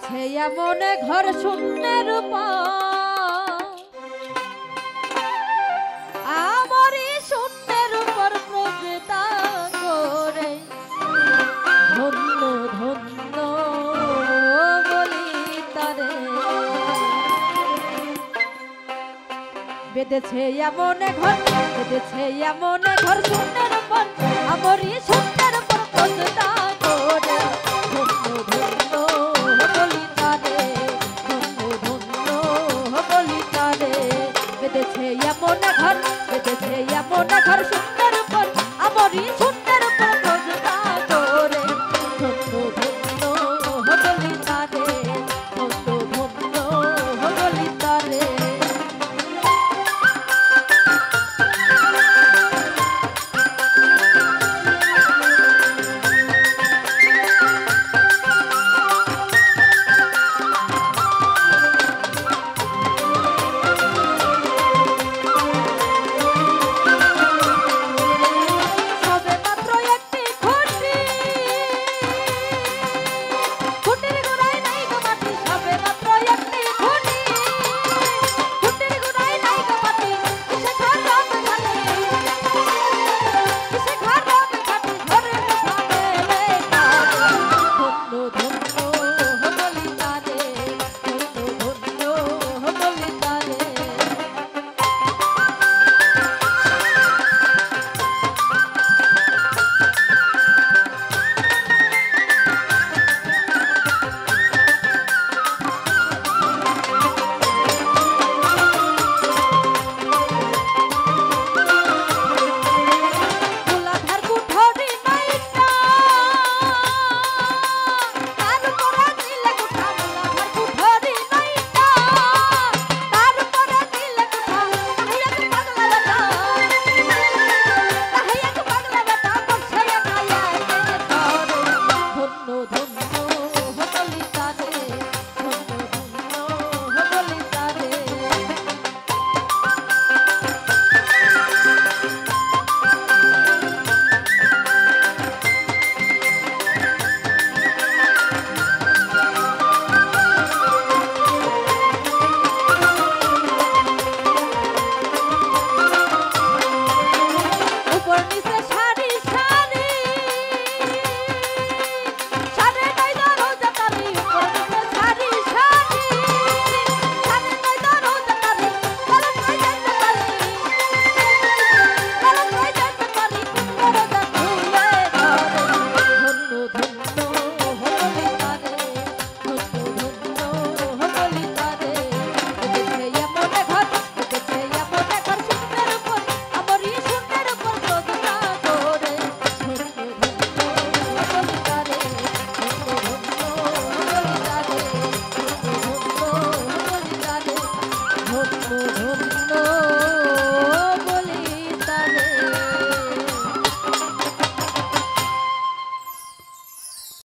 বেঁধেছে এমন ঘর শূন্যের উপর, আমারই শূন্যের উপর প্রভৃতা করে ধন্য ধন্য বলি তারে। বেঁধেছে এমন ঘর, বেঁধেছে এমন ঘর শূন্যের উপর, আমারই শূন্যের উপর প্রভৃতা করে ধন্য ধন্য বলি তারে, ধন্য ধন্য বলি তারে। বেঁধেছে এমন ঘর, বেঁধেছে এমন ঘর।